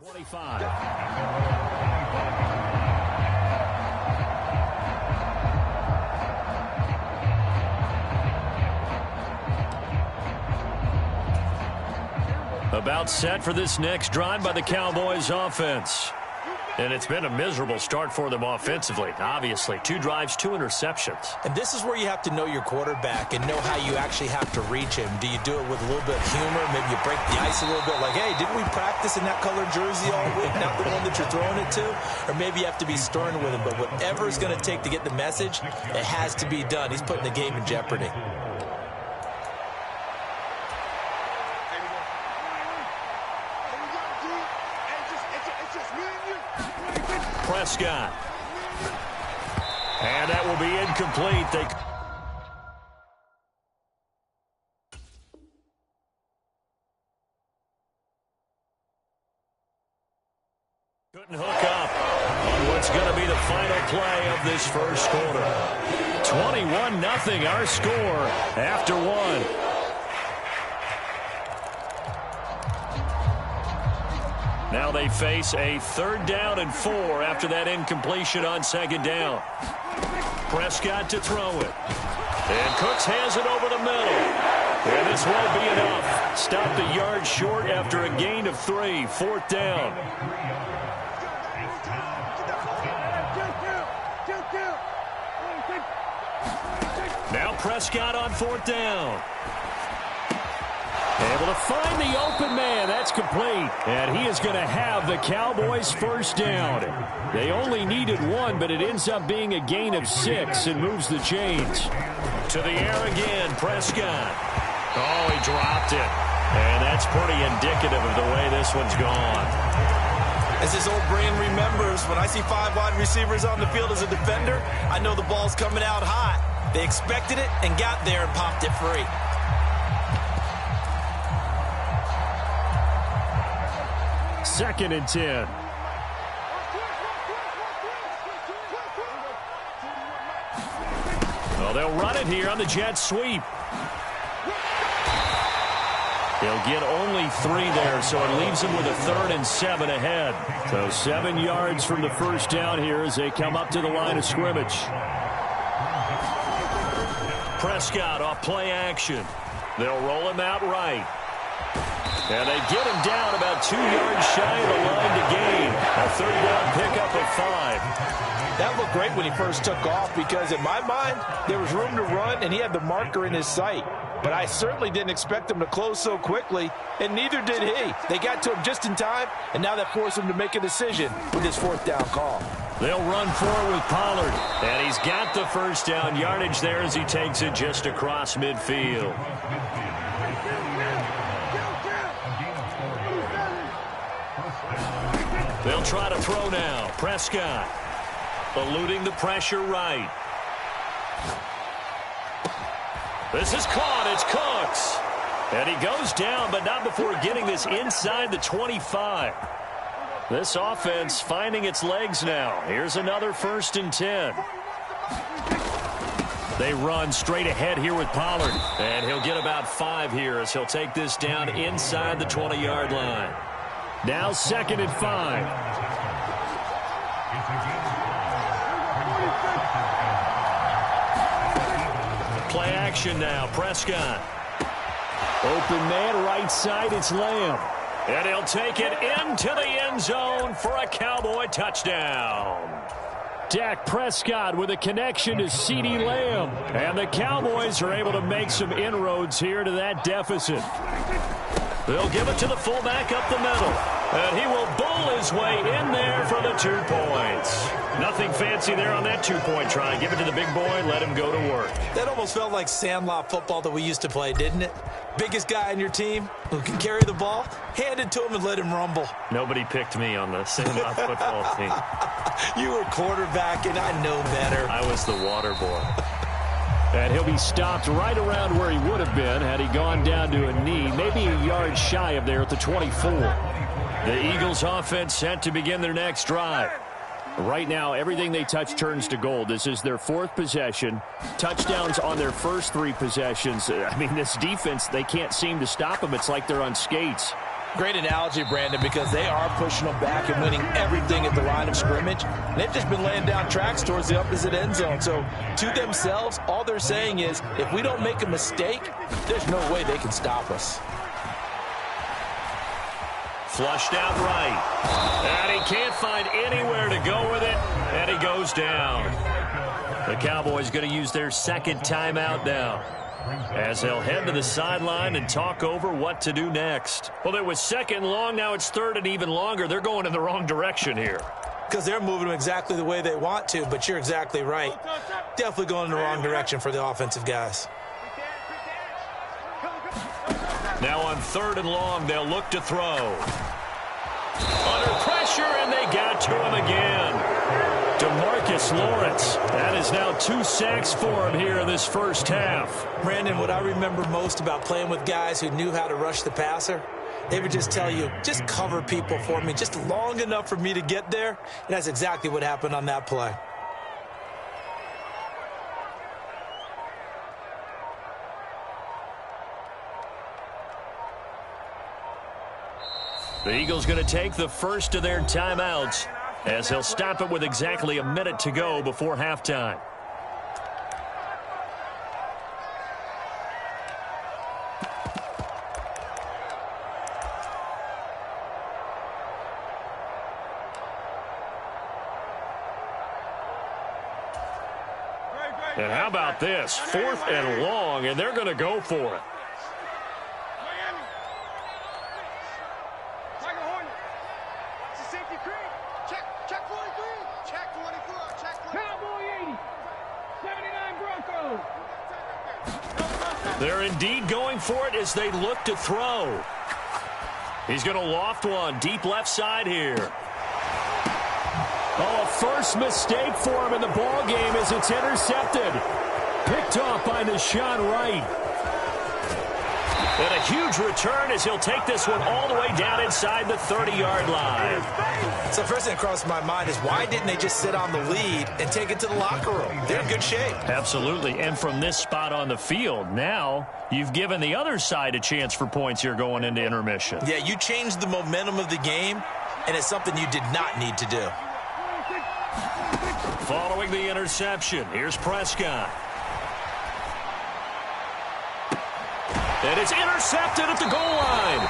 25. About set for this next drive by the Cowboys offense. And it's been a miserable start for them offensively. Obviously, 2 drives, 2 interceptions. And this is where you have to know your quarterback and know how you actually have to reach him. Do you do it with a little bit of humor? Maybe you break the ice a little bit like, hey, didn't we practice in that colored jersey all week, not the one that you're throwing it to? Or maybe you have to be stern with him. But whatever it's going to take to get the message, it has to be done. He's putting the game in jeopardy. Prescott. And that will be incomplete. They couldn't hook up on what's going to be the final play of this first quarter. 21-0 our score after 1. Now they face a 3rd down and 4 after that incompletion on 2nd down. Prescott to throw it. And Cooks has it over the middle. And this won't be enough. Stopped a yard short after a gain of 3. 4th down. Now Prescott on 4th down. Able to find the open man. That's complete. And he is going to have the Cowboys' first down. They only needed 1, but it ends up being a gain of 6 and moves the chains. To the air again, Prescott. Oh, he dropped it. And that's pretty indicative of the way this one's gone. As his old brain remembers, when I see 5 wide receivers on the field as a defender, I know the ball's coming out hot. They expected it and got there and popped it free. 2nd and 10. Well, they'll run it here on the jet sweep. They'll get only 3 there, so it leaves them with a 3rd and 7 ahead. So 7 yards from the first down here as they come up to the line of scrimmage. Prescott off play action. They'll roll him out right. And they get him down about 2 yards shy of the line to gain. A 3rd down pickup of 5. That looked great when he first took off because, in my mind, there was room to run and he had the marker in his sight. But I certainly didn't expect him to close so quickly, and neither did he. They got to him just in time, and now that forced him to make a decision with his 4th down call. They'll run forward with Pollard. And he's got the first down yardage there as he takes it just across midfield. They'll try to throw now. Prescott eluding the pressure right. This is caught. It's Cooks. And he goes down, but not before getting this inside the 25. This offense finding its legs now. Here's another 1st and 10. They run straight ahead here with Pollard. And he'll get about 5 here as he'll take this down inside the 20-yard line. Now 2nd and 5. Play action now. Prescott. Open man right side. It's Lamb. And he'll take it into the end zone for a Cowboy touchdown. Dak Prescott with a connection to CeeDee Lamb. And the Cowboys are able to make some inroads here to that deficit. They'll give it to the fullback up the middle. And he will bull his way in there for the 2 points. Nothing fancy there on that 2-point try. Give it to the big boy, let him go to work. That almost felt like Sandlot football that we used to play, didn't it? Biggest guy on your team who can carry the ball, hand it to him and let him rumble. Nobody picked me on the Sandlot football team. You were quarterback, and I know better. I was the water boy. And he'll be stopped right around where he would have been had he gone down to a knee, maybe a yard shy of there at the 24. The Eagles offense set to begin their next drive. Right now, everything they touch turns to gold. This is their 4th possession. Touchdowns on their first 3 possessions. I mean, this defense, they can't seem to stop them. It's like they're on skates. Great analogy, Brandon, because they are pushing them back and winning everything at the line of scrimmage. And they've just been laying down tracks towards the opposite end zone. So to themselves, all they're saying is, if we don't make a mistake, there's no way they can stop us. Flushed out right. And he can't find anywhere to go with it. And he goes down. The Cowboys going to use their second timeout now, as they'll head to the sideline and talk over what to do next. Well, it was second long. Now it's third and even longer. They're going in the wrong direction here. Because they're moving them exactly the way they want to, but you're exactly right. Definitely going in the wrong direction for the offensive guys. Now on third and long, they'll look to throw. Under pressure, and they got to him again. DeMarcus Lawrence. That is now 2 sacks for him here in this first half. Brandon, what I remember most about playing with guys who knew how to rush the passer, they would just tell you, just cover people for me, just long enough for me to get there. And that's exactly what happened on that play. The Eagles going to take the first of their timeouts, as he'll stop it with exactly a minute to go before halftime. And how about this? 4th and long, and they're going to go for it. They're indeed going for it as they look to throw. He's going to loft one deep left side here. Oh, a first mistake for him in the ball game as it's intercepted. Picked off by Deshaun Wright. And a huge return as he'll take this one all the way down inside the 30-yard line. So first thing that crossed my mind is, why didn't they just sit on the lead and take it to the locker room? They're in good shape. Absolutely. And from this spot on the field, now you've given the other side a chance for points here going into intermission. Yeah, you changed the momentum of the game, and it's something you did not need to do. Following the interception, here's Prescott. And it's intercepted at the goal line.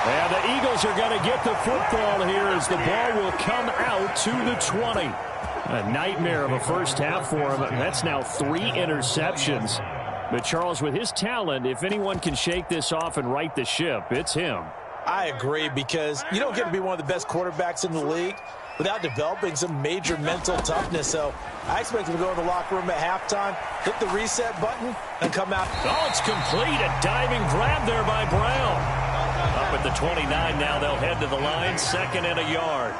And the Eagles are going to get the football here as the ball will come out to the 20. A nightmare of a first half for him. That's now 3 interceptions. But Charles, with his talent, if anyone can shake this off and right the ship, it's him. I agree, because you don't get to be one of the best quarterbacks in the league without developing some major mental toughness. So I expect him to go in the locker room at halftime, hit the reset button, and come out. Oh, it's complete. A diving grab there by Brown. Up at the 29 now, they'll head to the line, 2nd and a yard.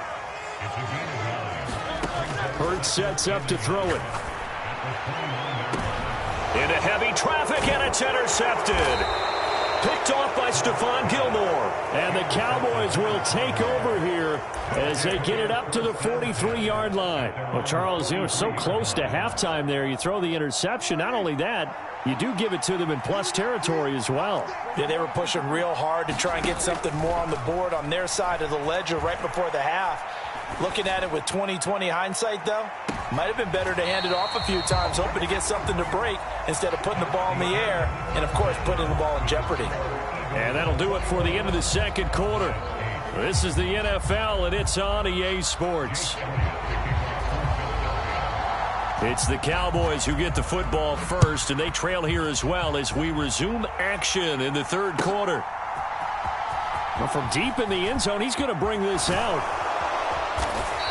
Hurts sets up to throw it. Into heavy traffic, and it's intercepted. Picked off by Stephon Gilmore. And the Cowboys will take over here as they get it up to the 43-yard line. Well, Charles, you were so close to halftime there. You throw the interception. Not only that, you do give it to them in plus territory as well. Yeah, they were pushing real hard to try and get something more on the board on their side of the ledger right before the half. Looking at it with 20/20 hindsight, though, might have been better to hand it off a few times, hoping to get something to break instead of putting the ball in the air and, of course, putting the ball in jeopardy. And that'll do it for the end of the second quarter. This is the NFL, and it's on EA Sports. It's the Cowboys who get the football first, and they trail here as well as we resume action in the third quarter. Well, from deep in the end zone, he's going to bring this out.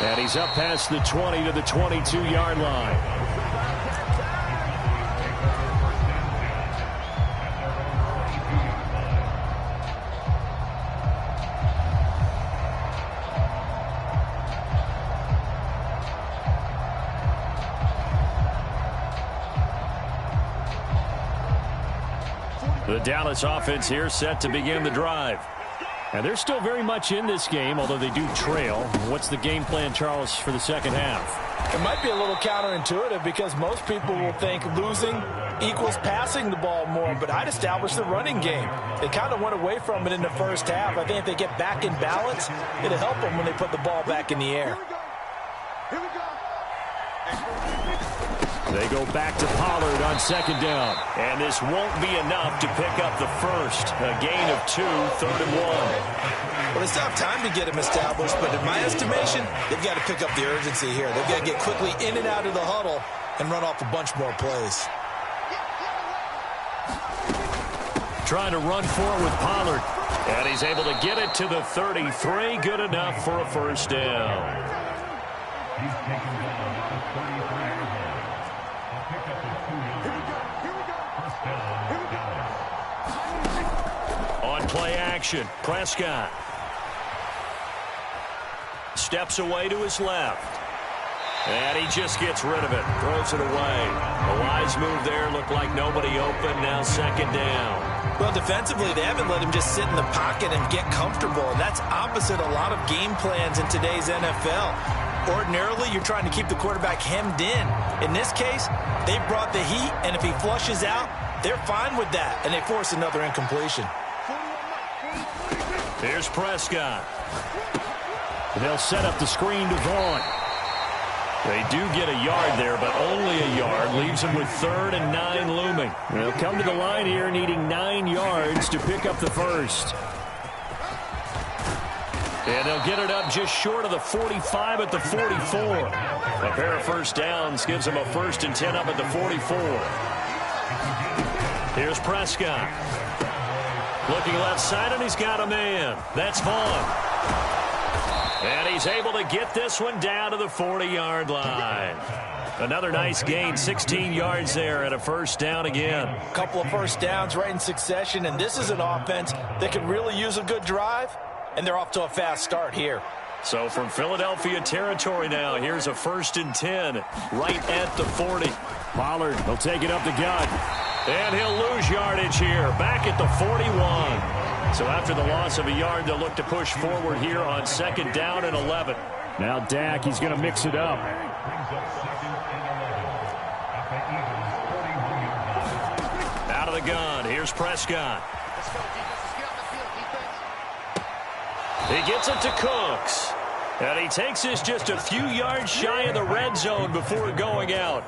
And he's up past the 20 to the 22-yard line. The Dallas offense here set to begin the drive. And they're still very much in this game, although they do trail. What's the game plan, Charles, for the second half? It might be a little counterintuitive because most people will think losing equals passing the ball more, but I'd establish the running game. They kind of went away from it in the first half. I think if they get back in balance, it'll help them when they put the ball back in the air. Here we go. They go back to Pollard on second down. And this won't be enough to pick up the first. A gain of 2, 3rd and 1. Well, they still have time to get him established, but in my estimation, they've got to pick up the urgency here. They've got to get quickly in and out of the huddle and run off a bunch more plays. Trying to run forward with Pollard. And he's able to get it to the 33. Good enough for a first down. He's taken down about the 33 yard line. I'll pick up the 2 yards. Here we go. First down, Dallas. On play action, Prescott steps away to his left. And he just gets rid of it, throws it away. A wise move there, looked like nobody open, now second down. Well, defensively, they haven't let him just sit in the pocket and get comfortable, and that's opposite a lot of game plans in today's NFL. Ordinarily, you're trying to keep the quarterback hemmed in. In this case, they brought the heat, and if he flushes out, they're fine with that, and they force another incompletion. Here's Prescott. They'll set up the screen to Vaughn. They do get a yard there, but only a yard. Leaves them with 3rd and 9 looming. They'll come to the line here needing 9 yards to pick up the first. And they'll get it up just short of the 45 at the 44. A pair of first downs gives them a 1st and 10 up at the 44. Here's Prescott. Looking left side, and he's got a man. That's Vaughn. And he's able to get this one down to the 40-yard line. Another nice gain, 16 yards there, and a first down again. A couple of first downs right in succession, and this is an offense that could really use a good drive, and they're off to a fast start here. So from Philadelphia territory now, here's a 1st and 10 right at the 40. Pollard will take it up the gut, and he'll lose yardage here, back at the 41. So after the loss of a yard, they'll look to push forward here on 2nd down and 11. Now Dak, he's going to mix it up. Out of the gun, here's Prescott. He gets it to Cooks. And he takes this just a few yards shy of the red zone before going out.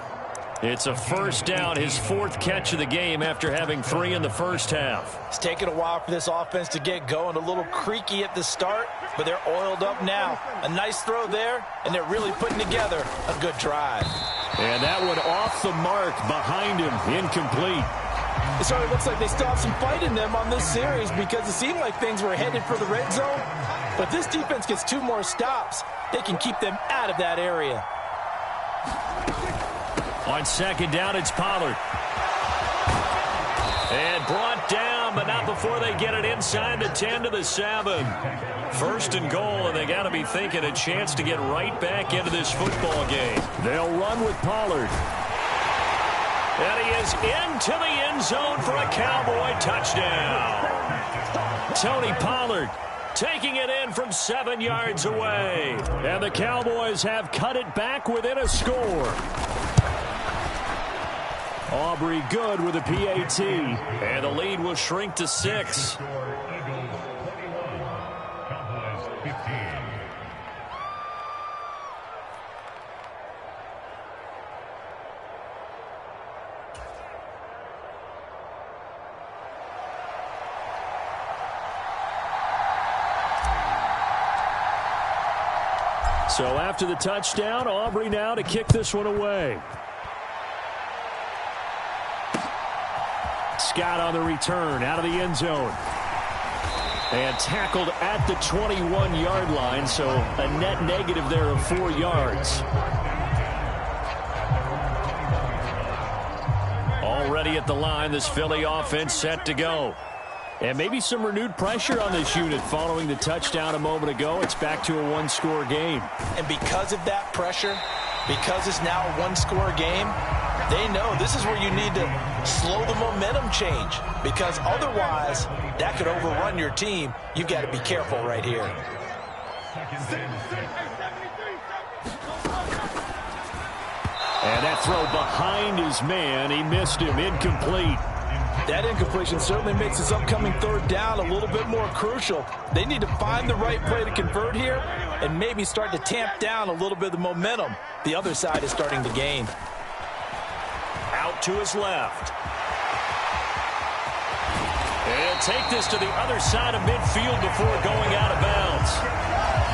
It's a first down, his 4th catch of the game after having 3 in the first half. It's taken a while for this offense to get going. A little creaky at the start, but they're oiled up now. A nice throw there, and they're really putting together a good drive. And that one off the mark behind him, incomplete. It sort of looks like they still have some fight in them on this series because it seemed like things were headed for the red zone. But this defense gets 2 more stops. They can keep them out of that area. On 2nd down, it's Pollard. And brought down, but not before they get it inside the 10 to the 7. 1st and goal, and they got to be thinking a chance to get right back into this football game. They'll run with Pollard. And he is into the end zone for a Cowboy touchdown. Tony Pollard taking it in from 7 yards away. And the Cowboys have cut it back within a score. Aubrey good with a PAT. And the lead will shrink to 6. So after the touchdown, Aubrey now to kick this one away. Scott on the return, out of the end zone. And tackled at the 21-yard line, so a net negative there of 4 yards. Already at the line, this Philly offense set to go. And maybe some renewed pressure on this unit following the touchdown a moment ago. It's back to a 1-score game. And because of that pressure, because it's now a 1-score game, they know this is where you need to slow the momentum change, because otherwise that could overrun your team. You've got to be careful right here. And that throw behind his man, he missed him, incomplete. That incompletion certainly makes this upcoming third down a little bit more crucial. They need to find the right play to convert here and maybe start to tamp down a little bit of the momentum the other side is starting to gain. Out to his left. And he'll take this to the other side of midfield before going out of bounds.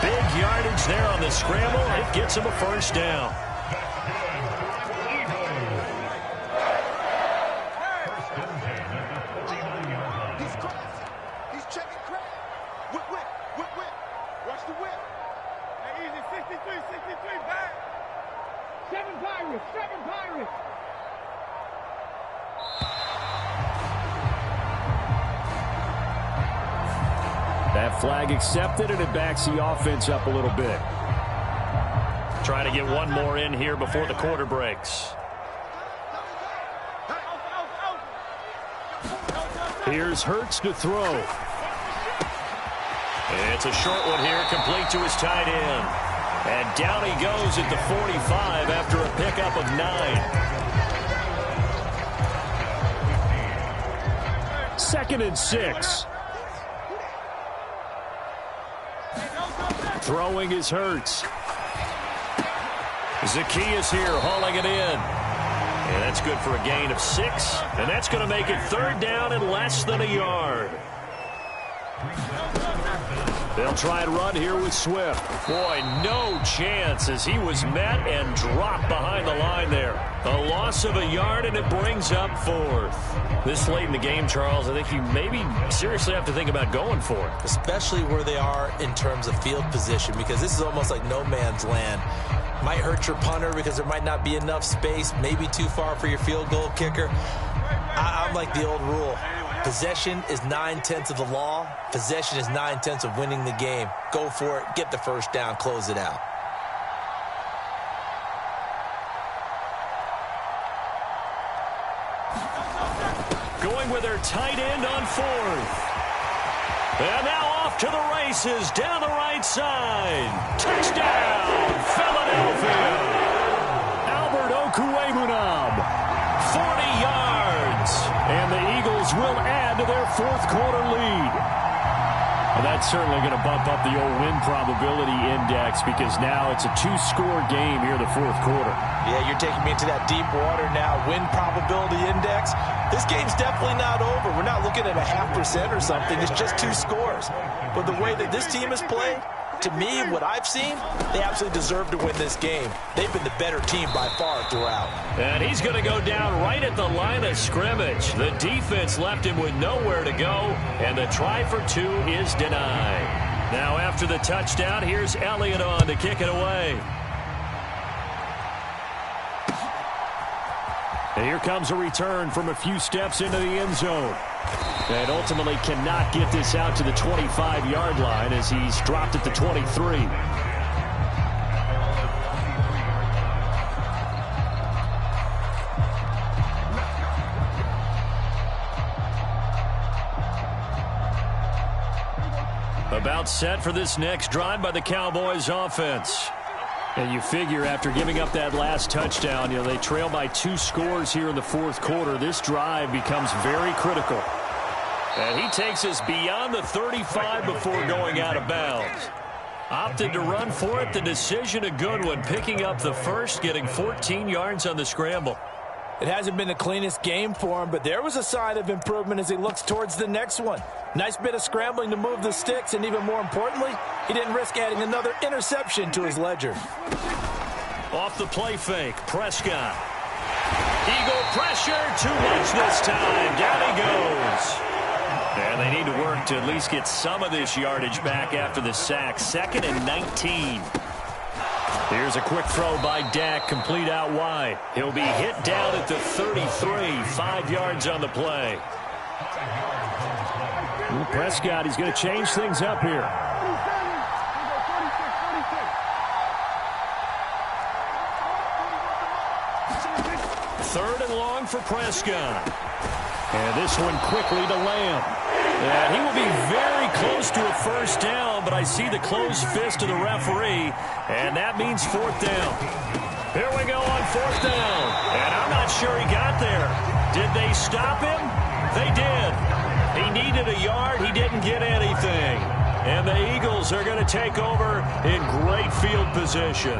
Big yardage there on the scramble. It gets him a first down. That flag accepted, and it backs the offense up a little bit. Trying to get one more in here before the quarter breaks. Here's Hurts to throw. It's a short one here, complete to his tight end. And down he goes at the 45 after a pickup of 9. 2nd and 6. Throwing is Hurts. Zacchaeus here hauling it in. And that's good for a gain of 6. And that's going to make it third down and less than a yard. They'll try and run here with Swift. Boy, no chance as he was met and dropped behind the line there. A loss of a yard, and it brings up 4th. This late in the game, Charles, I think you maybe seriously have to think about going for it. Especially where they are in terms of field position, because this is almost like no man's land. Might hurt your punter because there might not be enough space, maybe too far for your field goal kicker. I'm like the old rule. Possession is 9/10 of the law. Possession is 9/10 of winning the game. Go for it. Get the first down. Close it out. Going with their tight end on 4th. And now off to the races down the right side. Touchdown, Philadelphia. Albert Okwuegbunam, 40 yards. And the Eagles will add to their 4th quarter lead. Well, that's certainly going to bump up the old win probability index because now it's a 2-score game here in the 4th quarter. Yeah, you're taking me into that deep water now. Win probability index. This game's definitely not over. We're not looking at a 0.5% or something. It's just 2 scores. But the way that this team has played, to me, what I've seen, they absolutely deserve to win this game. They've been the better team by far throughout. And he's going to go down right at the line of scrimmage. The defense left him with nowhere to go, and the try for 2 is denied. Now after the touchdown, here's Elliott on to kick it away. And here comes a return from a few steps into the end zone. And ultimately cannot get this out to the 25-yard line as he's dropped at the 23. About set for this next drive by the Cowboys offense. And you figure after giving up that last touchdown, they trail by 2 scores here in the 4th quarter. This drive becomes very critical. And he takes us beyond the 35 before going out of bounds. Opted to run for it. The decision a good one. Picking up the first, getting 14 yards on the scramble. It hasn't been the cleanest game for him, but there was a sign of improvement as he looks towards the next one. Nice bit of scrambling to move the sticks, and even more importantly, he didn't risk adding another interception to his ledger. Off the play fake, Prescott. Eagle pressure, too much this time. Down he goes. And they need to work to at least get some of this yardage back after the sack. 2nd and 19. Here's a quick throw by Dak, complete out wide. He'll be hit down at the 33, 5 yards on the play. Prescott, he's going to change things up here. Third and long for Prescott. And this one quickly to Lamb. And he will be very close to a first down, but I see the closed fist of the referee, and that means 4th down. Here we go on 4th down. And I'm not sure he got there. Did they stop him? They did. He needed a yard. He didn't get anything. And the Eagles are going to take over in great field position.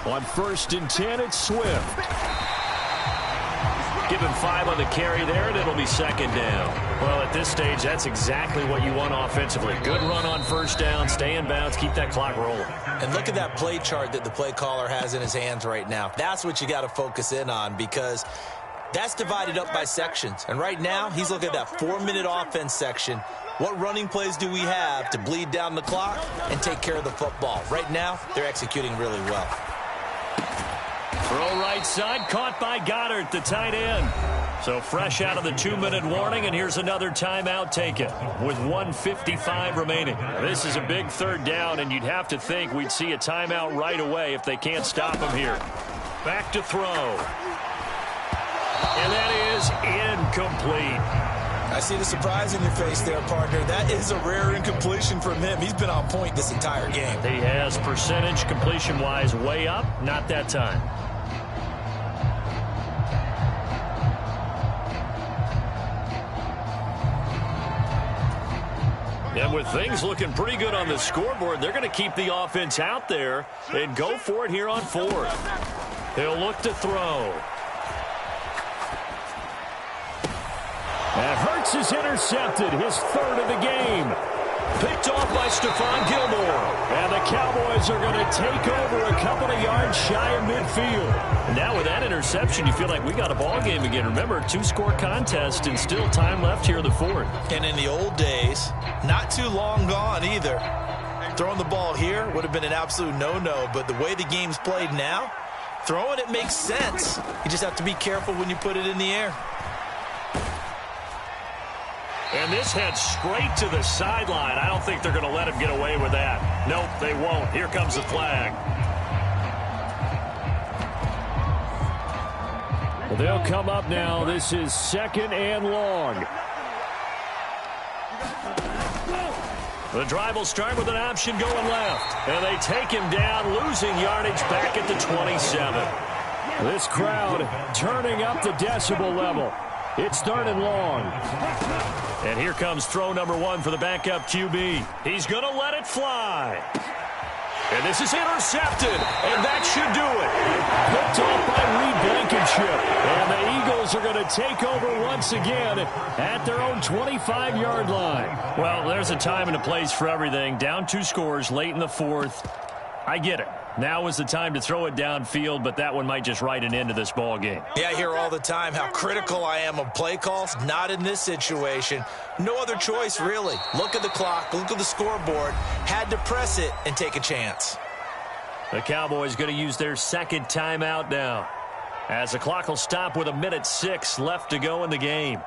On 1st and 10, it's Swift. Give him 5 on the carry there, and it'll be 2nd down. Well, at this stage, that's exactly what you want offensively. Good run on 1st down, stay in bounds, keep that clock rolling. And look at that play chart that the play caller has in his hands right now. That's what you got to focus in on, because that's divided up by sections. And right now, he's looking at that 4-minute offense section. What running plays do we have to bleed down the clock and take care of the football? Right now, they're executing really well. Throw right side, caught by Goddard, the tight end. So fresh out of the 2-minute warning, and here's another timeout taken with 1:55 remaining. This is a big 3rd down, and you'd have to think we'd see a timeout right away if they can't stop him here. Back to throw. And that is incomplete. I see the surprise in your face there, partner. That is a rare incompletion from him. He's been on point this entire game. He has percentage completion-wise way up, not that time. And with things looking pretty good on the scoreboard, they're going to keep the offense out there and go for it here on 4th. He'll look to throw. And Hurts is intercepted, his 3rd of the game. Picked off by Stephon Gilmore. And the Cowboys are going to take over a couple of yards shy of midfield. And now with that interception, you feel like we got a ball game again. Remember, 2-score contest and still time left here in the 4th. And in the old days, not too long gone either. Throwing the ball here would have been an absolute no-no. But the way the game's played now, throwing it makes sense. You just have to be careful when you put it in the air. And this heads straight to the sideline. I don't think they're going to let him get away with that. Nope, they won't. Here comes the flag. Well, they'll come up now. This is 2nd and long. The drive will start with an option going left. And they take him down, losing yardage back at the 27. This crowd turning up the decibel level. It's 3rd and long. And here comes throw number 1 for the backup QB. He's going to let it fly. And this is intercepted. And that should do it. Picked off by Reed Blankenship. And the Eagles are going to take over once again at their own 25-yard line. Well, there's a time and a place for everything. Down 2 scores late in the 4th. I get it. Now is the time to throw it downfield, but that one might just write an end to this ball game. Yeah, I hear all the time how critical I am of play calls. Not in this situation. No other choice, really. Look at the clock. Look at the scoreboard. Had to press it and take a chance. The Cowboys going to use their 2nd timeout now, as the clock will stop with 1:06 left to go in the game.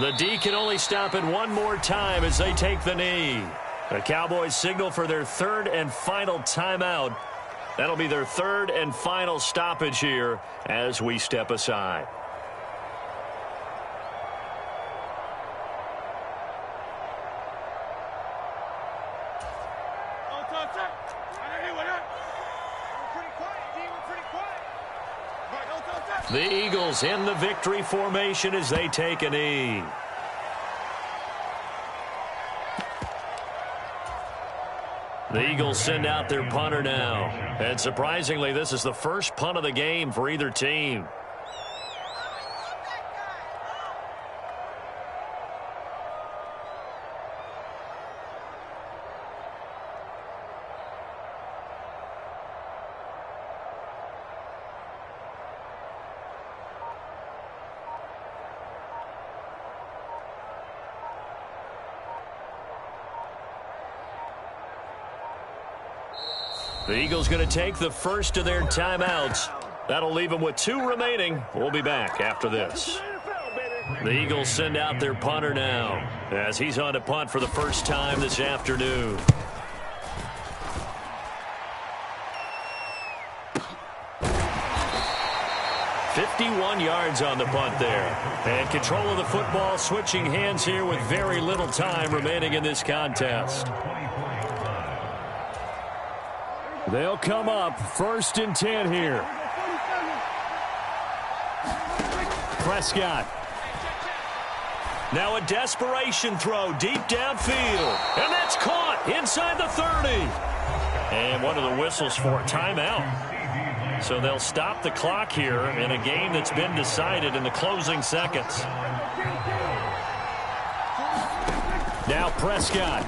The D can only stop it one more time as they take the knee. The Cowboys signal for their 3rd and final timeout. That'll be their 3rd and final stoppage here as we step aside. The Eagles in the victory formation as they take a knee. The Eagles send out their punter now. And surprisingly, this is the first punt of the game for either team. The Eagles going to take the first of their timeouts. That'll leave them with 2 remaining. We'll be back after this. The Eagles send out their punter now as he's on to punt for the first time this afternoon. "51 yards on the punt there. And control of the football switching hands here with very little time remaining in this contest. They'll come up 1st and 10 here. Prescott. Now a desperation throw deep downfield. And that's caught inside the 30. And one of the whistles for a timeout. So they'll stop the clock here in a game that's been decided in the closing seconds. Now Prescott.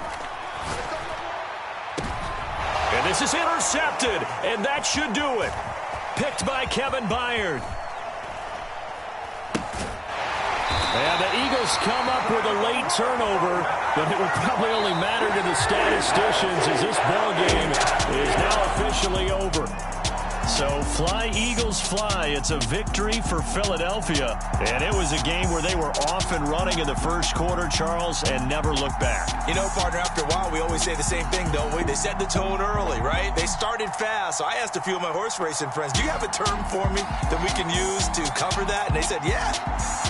And this is intercepted, and that should do it. Picked by Kevin Byard. And the Eagles come up with a late turnover, but it will probably only matter to the statisticians as this ball game is now officially over. So fly, Eagles, fly. It's a victory for Philadelphia. And it was a game where they were off and running in the first quarter, Charles, and never looked back. You know, partner, after a while, we always say the same thing, don't we? They set the tone early, right? They started fast. So I asked a few of my horse racing friends, do you have a term for me that we can use to cover that? And they said, yeah.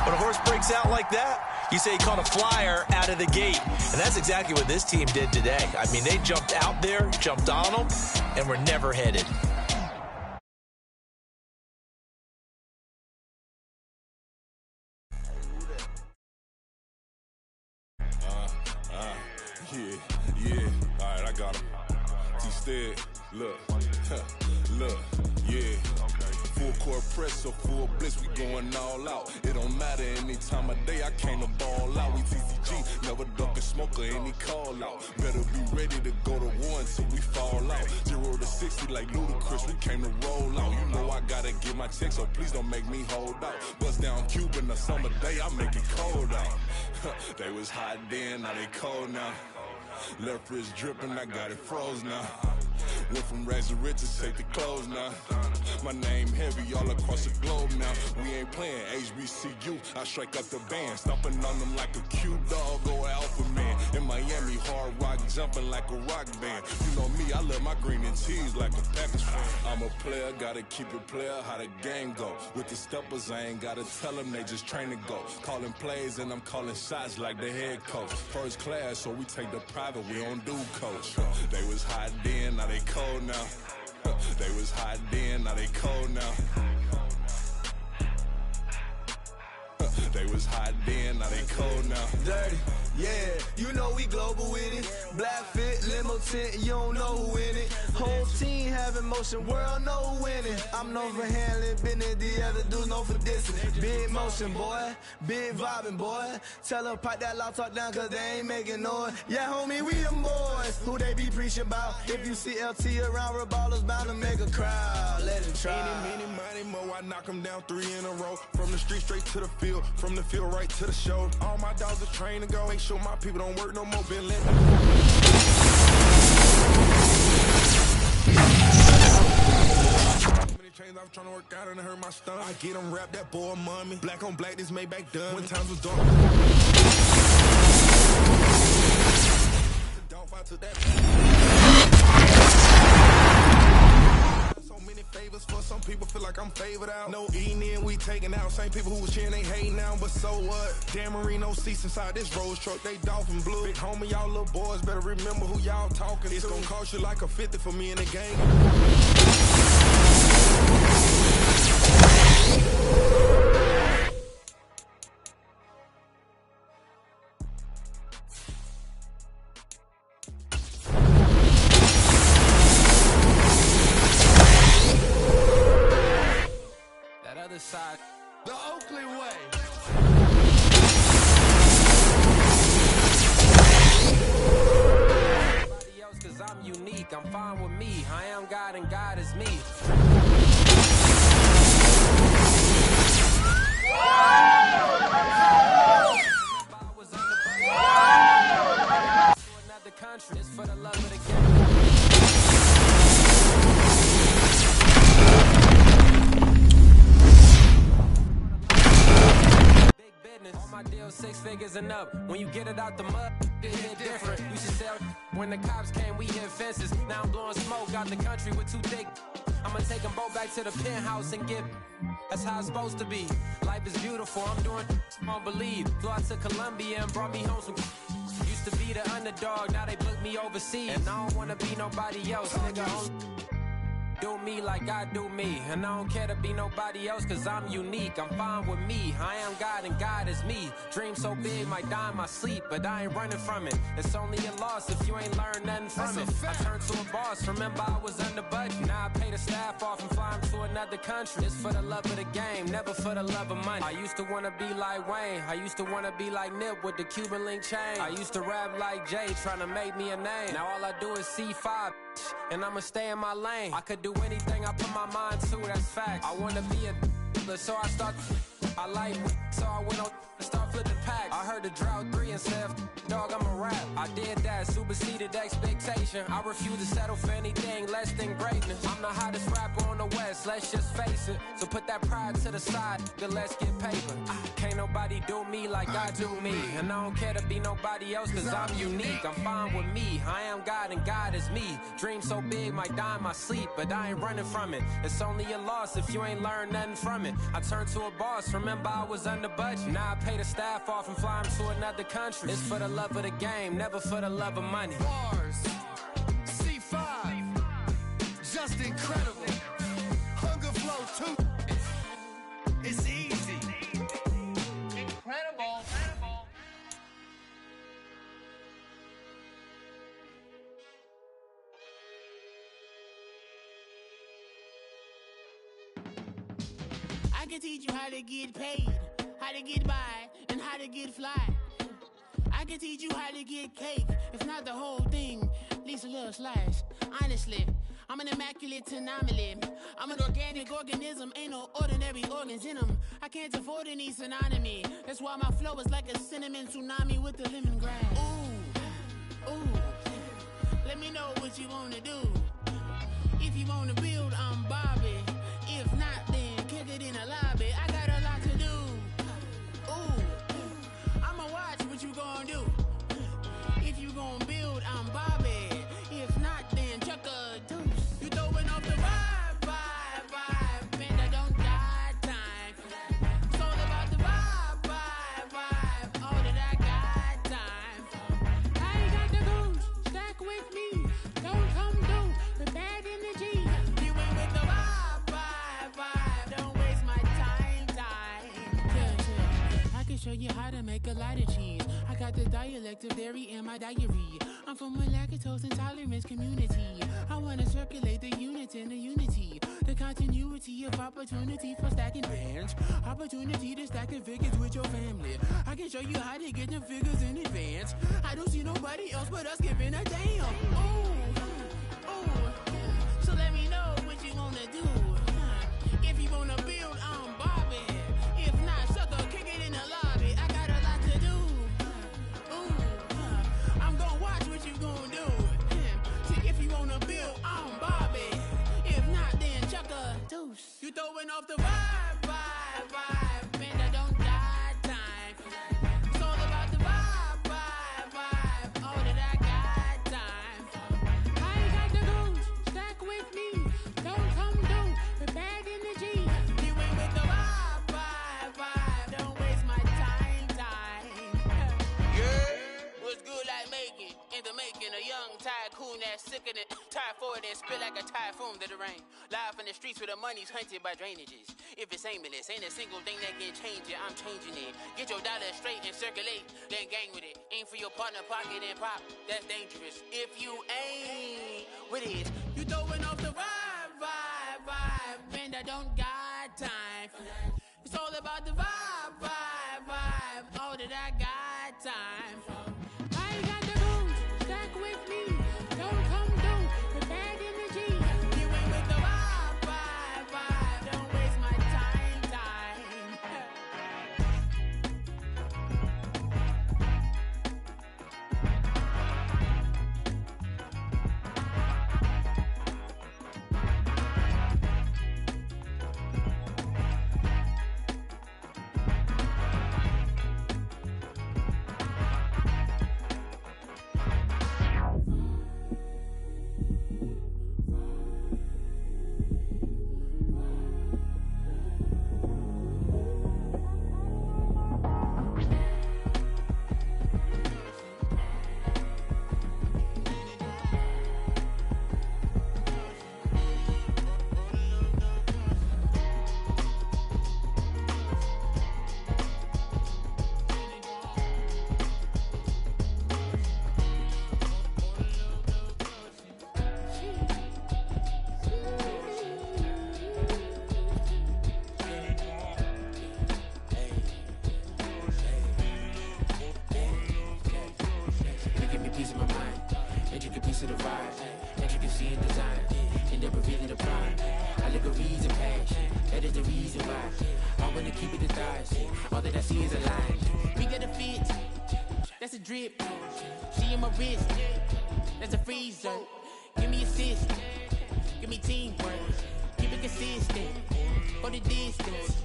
When a horse breaks out like that, you say he caught a flyer out of the gate. And that's exactly what this team did today. I mean, they jumped out there, jumped on them, and were never headed. Yeah, all right, I got him. T-Stead, look, yeah. Full court press, so full blitz, we going all out. It don't matter any time of day, I came to ball out. We TCG, never duck a smoker, any call out. Better be ready to go to war until we fall out. 0 to 60 like Ludacris, we came to roll out. You know I gotta get my check, so please don't make me hold out. Bust down Cuban a summer day, I make it cold out. They was hot then, now they cold now. Left wrist dripping, I got it froze now. Went from rags to riches, take the clothes now. My name heavy all across the globe now. We ain't playing HBCU, I strike up the band. Stomping on them like a cute dog or alpha man. In Miami, hard rock jumping like a rock band. You know me, I love my green and tees like a Packers fan. I'm a player, gotta keep it player, how the game go. With the steppers, I ain't gotta tell them, they just train to go. Calling plays and I'm calling shots like the head coach. First class, so we take the private, we don't do coach. They was hot then, now they cold now. They was hot then, now they cold now. They was hot then, now they cold now. Dirty, yeah, you know we global with it. Black fit, limo tint, you don't know who in it. Whole team having motion, world know winning. I'm known for handling business, the other dudes known for dissing. Big motion, boy, big vibing, boy. Tell her pipe that loud talk down, cause they ain't making noise. Yeah, homie, we them boys, who they be preaching about. If you see LT around, ballers bound to make a crowd. Let it try. Eeny, meeny, mo, I knock them down 3 in a row. From the street straight to the field, from the field right to the show. All my dogs are trained to go. Make sure my people don't work no more. Been letting many chains I was trying to work out and it hurt my stomach. I get them wrapped, that boy mommy. Black on black, this Maybach done. When times was dark. I took that. So many favors for some people, feel like I'm favored out. No eating in, we taking out. Same people who was cheering, they hating now, but so what? Dan Marino seats inside this Rolls truck, they dolphin blue. Big homie, y'all little boys better remember who y'all talking to. It's gonna cost you like a 50 for me in the game. Side. The Oakley way. Everybody else, cause I'm unique. I'm fine with me. I am God and God is me. Another country. It's for the love of the game. my deal 6 figures and up. When you get it out the mud, it hit different. You should sell when the cops came, we hit fences. Now I'm blowing smoke out the country with 2 thick. I'ma take them both back to the penthouse and get. That's how it's supposed to be. Life is beautiful, I'm doing I don't believe. Flew out to Colombia and brought me home some. Used to be the underdog, now they book me overseas. And I don't wanna be nobody else, nigga. Do me like I do me, and I don't care to be nobody else, cause I'm unique. I'm fine with me, I am God and God is me. Dream so big, might die in my sleep, but I ain't running from it. It's only a loss if you ain't learned nothing from it. I turned to a boss, remember I was under budget. Now I pay the staff off and fly them to another country. It's for the love of the game, never for the love of money. I used to wanna be like Wayne, I used to wanna be like Nip with the Cuban link chain. I used to rap like Jay, trying to make me a name. Now all I do is C5, and I'ma stay in my lane. I could do anything I put my mind to, that's facts. I wanna be a so I start. I like so I went on and start flipping packs. I heard the drought 3 and said, dog, I'm a rap. I did that, superseded expectation. I refuse to settle for anything less than greatness. I'm the hottest rapper on the West, let's just face it. So put that pride to the side, then let's get paper. Can't nobody do me like I do me. And I don't care to be nobody else, cause I'm unique. I'm fine with me, I am God and God is me. Dream so big, might die in my sleep, but I ain't running from it. It's only a loss if you ain't learned nothing from it. I turned to a boss, remember I was under budget. Now I pay the staff off and fly them to another country. It's for the love of the game, never for the love of money. Bars, C5, just incredible. Hunger Flow 2, it's easy. Incredible. I can teach you how to get paid, how to get by, and how to get fly. I can teach you how to get cake, if not the whole thing, at least a little slice. Honestly, I'm an immaculate anomaly. I'm an organic organism, ain't no ordinary organs in them. I can't afford any synonymy. That's why my flow is like a cinnamon tsunami with the lemongrass. Ooh, ooh, let me know what you wanna do. If you wanna build, I'm Bobby. If not, then kick it in the lobby. I got a lot to do. Ooh, I'ma watch what you gon' do. If you gon' build, I'm Bobby. If not, then chuck a deuce. You throwing off the vibe, man, I don't got time. It's all about the vibe, all that I got time. I ain't got the goose, stack with me. Don't come through with bad energy. You ain't with the vibe, don't waste my time. Yeah. I can show you how to make a lot of cheese. I got the dialect of dairy in my diary. I'm from a lactose intolerance community. I wanna circulate the units in the unity. The continuity of opportunity for stacking bands. Opportunity to stack the figures with your family. I can show you how to get the figures in advance. I don't see nobody else but us giving a damn. Ooh, so let me know what you wanna do. If you wanna build, I'm Bobby. If not, sucker, kick it in the lobby. I got a lot to do. I'm gonna watch what you gonna do. See, if you wanna build, I'm Bobby. If not, then chuck a deuce. You throwing off the vibe, man, I don't got time. It's all about the vibe, all that I got time. I ain't got the goose, stack with me. Don't come through with bad energy. You ain't with the vibe, don't waste my time. Yeah, what's good like making? In the making, a young tycoon that's sickening. Tire forward and spit like a typhoon to the rain. Live in the streets where the money's hunted by drainages. If it's aimless, ain't a single thing that can change it. I'm changing it. Get your dollar straight and circulate, then gang with it. Aim for your partner, pocket and pop. That's dangerous. If you ain't with it, you throwing off the vibe, man, I don't got time. It's all about the vibe, all that I got time. I ain't got the goose, stack with me. Don't come through with bad energy. You ain't with the vibe, don't waste my time. is the reason why I wanna keep it the thighs. All that I see is a lie. We got a fit, that's a drip. She in my wrist, that's a freezer. Give me assist, give me teamwork. Keep it consistent, go the distance.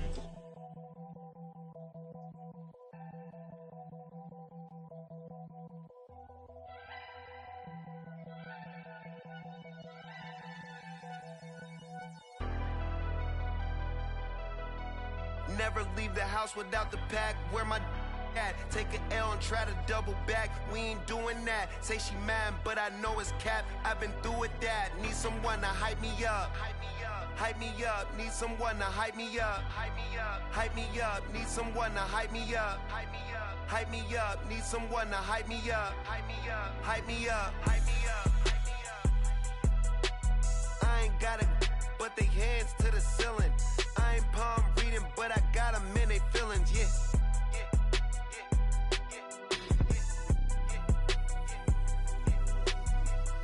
Never leave the house without the pack. Where my at? Take an L and try to double back. We ain't doing that. Say she mad, but I know it's cap. I've been through with that. Need someone to hype me up. Hype me up. Need someone to hype me up. Hype me up. Need someone to hype me up. Hype me up. Need someone to hype me up. Hype me up. I ain't got a, but they hands to the ceiling. I ain't palm reading, but I got them in they feelings, yeah.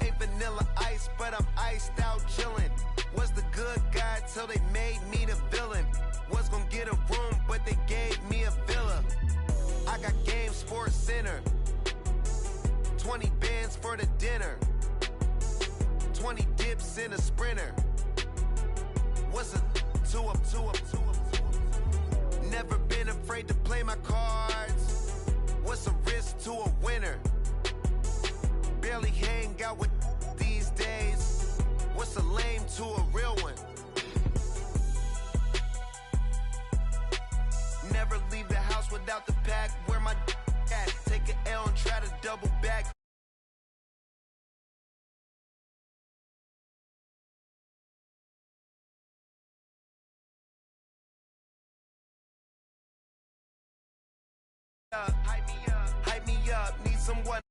Ain't vanilla ice, but I'm iced out chillin'. Was the good guy till they made me the villain. Was gonna get a room, but they gave me a villa. I got game Sports Center. 20 bands for the dinner. 20 dips in a Sprinter. What's a two up? Never been afraid to play my cards. What's a risk to a winner? Barely hang out with these days. What's a lame to a real one? Never leave the house without the pack. Where my at? Take an L and try to double back. Hype me up, need someone.